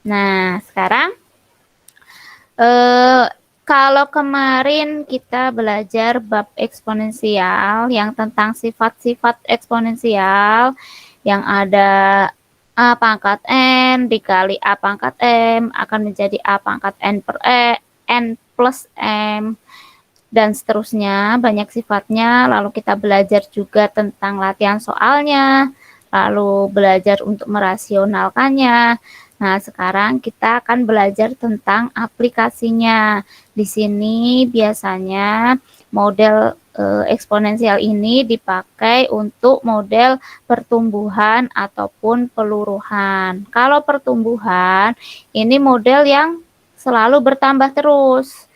Nah, sekarang eh, kalau kemarin kita belajar bab eksponensial yang tentang sifat-sifat eksponensial yang ada A pangkat N dikali A pangkat M akan menjadi A pangkat N per N plus M dan seterusnya, banyak sifatnya. Lalu kita belajar juga tentang latihan soalnya, lalu belajar untuk merasionalkannya. Nah, sekarang kita akan belajar tentang aplikasinya. Di sini biasanya model eksponensial ini dipakai untuk model pertumbuhan ataupun peluruhan. Kalau pertumbuhan, ini model yang selalu bertambah terus.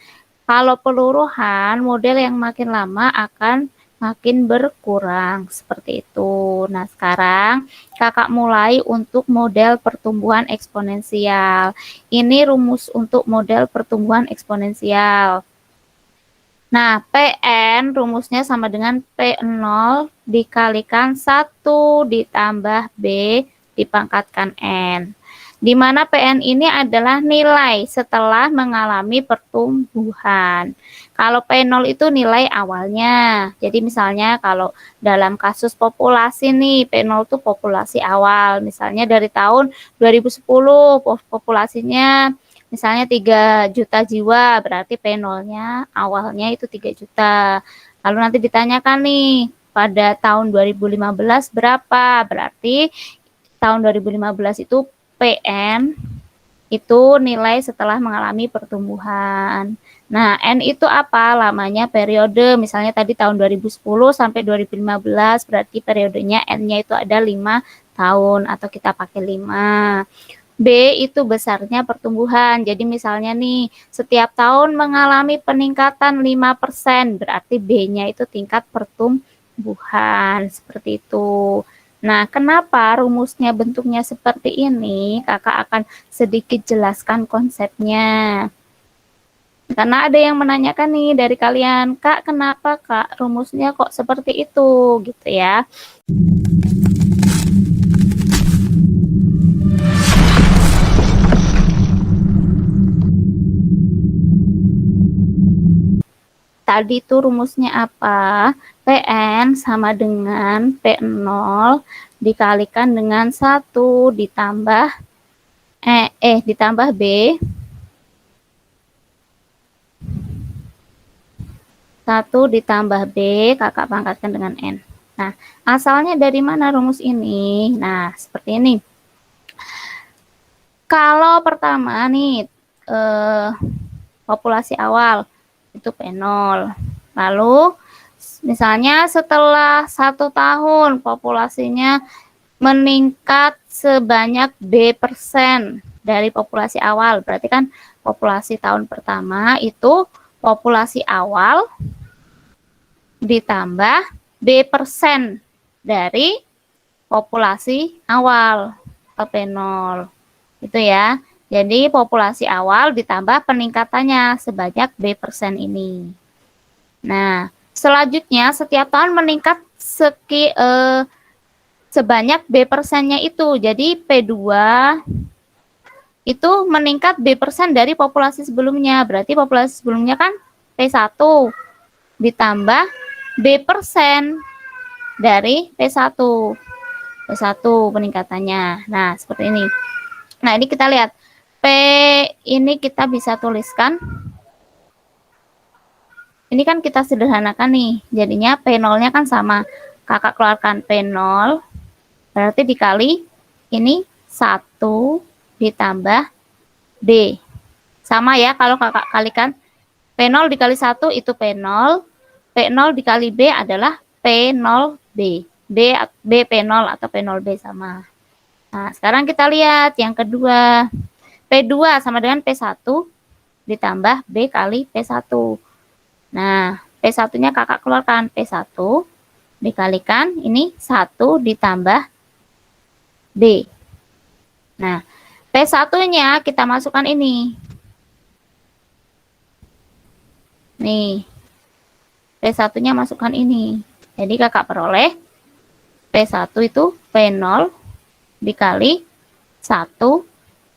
Kalau peluruhan, model yang makin lama akan makin berkurang, seperti itu. Nah, sekarang kakak mulai untuk model pertumbuhan eksponensial. Ini rumus untuk model pertumbuhan eksponensial. Nah, Pn rumusnya sama dengan P0 dikalikan 1 ditambah B dipangkatkan N. Di mana Pn ini adalah nilai setelah mengalami pertumbuhan. Kalau P0 itu nilai awalnya. Jadi misalnya kalau dalam kasus populasi nih, P0 itu populasi awal. Misalnya dari tahun 2010 populasinya misalnya 3 juta jiwa, berarti P0-nya awalnya itu 3 juta. Lalu nanti ditanyakan nih, pada tahun 2015 berapa? Berarti tahun 2015 itu PN itu nilai setelah mengalami pertumbuhan. Nah, N itu apa? Lamanya periode. Misalnya tadi tahun 2010 sampai 2015, berarti periodenya N-nya itu ada 5 tahun atau kita pakai 5. B itu besarnya pertumbuhan. Jadi misalnya nih, setiap tahun mengalami peningkatan 5%, berarti B-nya itu tingkat pertumbuhan. Seperti itu. Nah, kenapa rumusnya bentuknya seperti ini? Kakak akan sedikit jelaskan konsepnya. Karena ada yang menanyakan nih dari kalian, Kak, kenapa Kak rumusnya kok seperti itu? Gitu ya. Tadi itu rumusnya apa? Pn sama dengan P0 dikalikan dengan 1 ditambah ditambah B 1 ditambah B kakak pangkatkan dengan N. Nah, asalnya dari mana rumus ini? Nah, seperti ini. Kalau pertama nih, populasi awal itu P0. Lalu, misalnya setelah 1 tahun populasinya meningkat sebanyak B% dari populasi awal. Berarti kan populasi tahun pertama itu populasi awal ditambah B% dari populasi awal atau P0. Itu ya. Jadi populasi awal ditambah peningkatannya sebanyak B% ini. Nah, selanjutnya setiap tahun meningkat sebanyak B%-nya itu. Jadi P2 itu meningkat B% dari populasi sebelumnya. Berarti populasi sebelumnya kan P1 ditambah B% dari P1. P1 peningkatannya. Nah, seperti ini. Nah, ini kita lihat. P ini kita bisa tuliskan. Ini kan kita sederhanakan nih. Jadinya P0-nya kan sama. Kakak keluarkan P0. Berarti dikali ini 1 ditambah B. Sama ya kalau kakak kalikan. P0 dikali 1 itu P0. P0 dikali B adalah P0B. B P0 atau P0B sama. Nah, sekarang kita lihat yang kedua. P2 sama dengan P1 ditambah B kali P1. Nah, P1-nya kakak keluarkan. P1 dikalikan ini 1 ditambah B. Nah, P1-nya kita masukkan ini. Nih, P1-nya masukkan ini. Jadi kakak peroleh P1 itu P0 dikali 1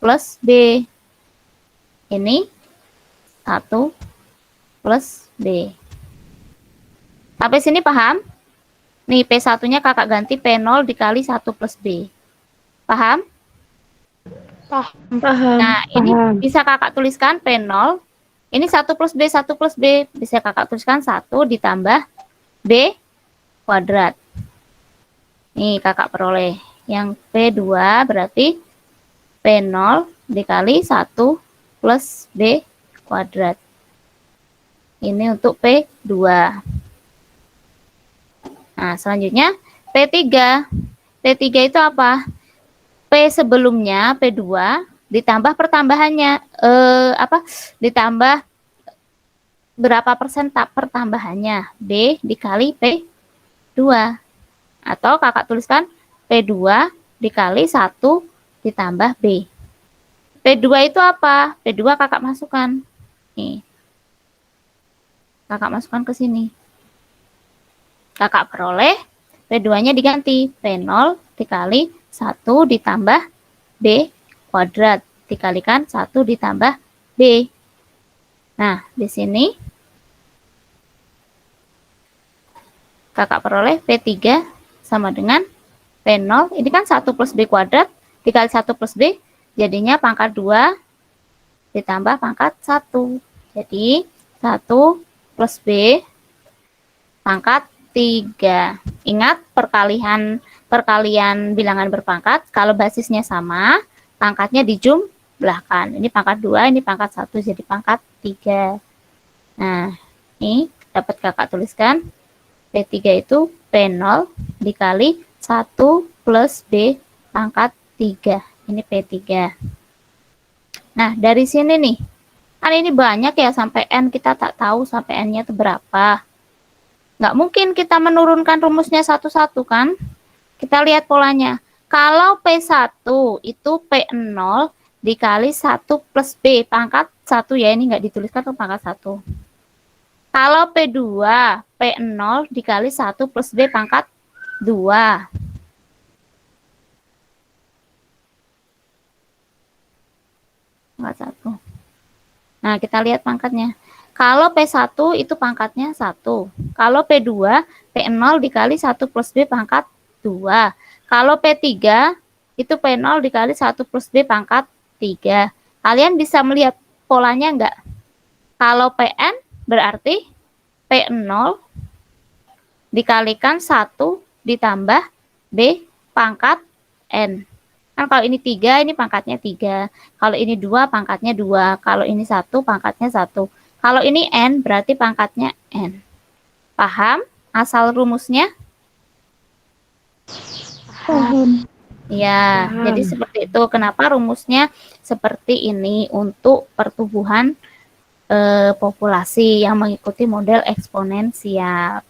plus B. Ini 1 plus B. Sampai sini paham? Nih, P1-nya kakak ganti P0 dikali 1 plus B. Paham? Paham. Nah, ini bisa kakak tuliskan P0. Ini 1 plus B, 1 plus B. Bisa kakak tuliskan 1 ditambah B kuadrat. Nih, kakak peroleh. Yang P2 berarti P0 dikali 1 plus B kuadrat. Ini untuk P2. Nah, selanjutnya P3. P3 itu apa? P sebelumnya P2 ditambah pertambahannya ditambah berapa persen pertambahannya? B dikali P2. Atau kakak tuliskan P2 dikali 1 ditambah B. P2 itu apa? P2 kakak masukkan. Nih. Kakak masukkan ke sini. Kakak peroleh P2-nya diganti P0 dikali 1 ditambah B kuadrat dikalikan 1 ditambah B. Nah, di sini kakak peroleh P3 sama dengan P0. Ini kan 1 plus B kuadrat dikali 1 plus B, jadinya pangkat 2 ditambah pangkat 1. Jadi 1 plus B pangkat 3. Ingat perkalian bilangan berpangkat, kalau basisnya sama, pangkatnya dijumlahkan. Ini pangkat 2, ini pangkat 1, jadi pangkat 3. Nah, ini dapat kakak tuliskan P3 itu P0 dikali 1 plus B pangkat 3. Ini P3. Nah, dari sini nih, kan ini banyak ya sampai N, kita tak tahu sampai N-nya itu berapa. Nggak mungkin kita menurunkan rumusnya satu-satu kan? Kita lihat polanya. Kalau P1 itu P0 dikali 1 plus B pangkat 1 ya, ini nggak dituliskan ke pangkat 1. Kalau P2, P0 dikali 1 plus B pangkat 2. Pangkat 1. Nah, kita lihat pangkatnya. Kalau P1 itu pangkatnya 1. Kalau P2, P0 dikali 1 plus B pangkat 2. Kalau P3, itu P0 dikali 1 plus B pangkat 3. Kalian bisa melihat polanya enggak? Kalau Pn berarti P0 dikalikan 1 ditambah B pangkat N. Kan kalau ini 3, ini pangkatnya 3. Kalau ini 2, pangkatnya 2. Kalau ini 1, pangkatnya 1. Kalau ini N, berarti pangkatnya N. Paham asal rumusnya? Paham. Ya, jadi seperti itu. Kenapa rumusnya seperti ini untuk pertumbuhan populasi yang mengikuti model eksponensial.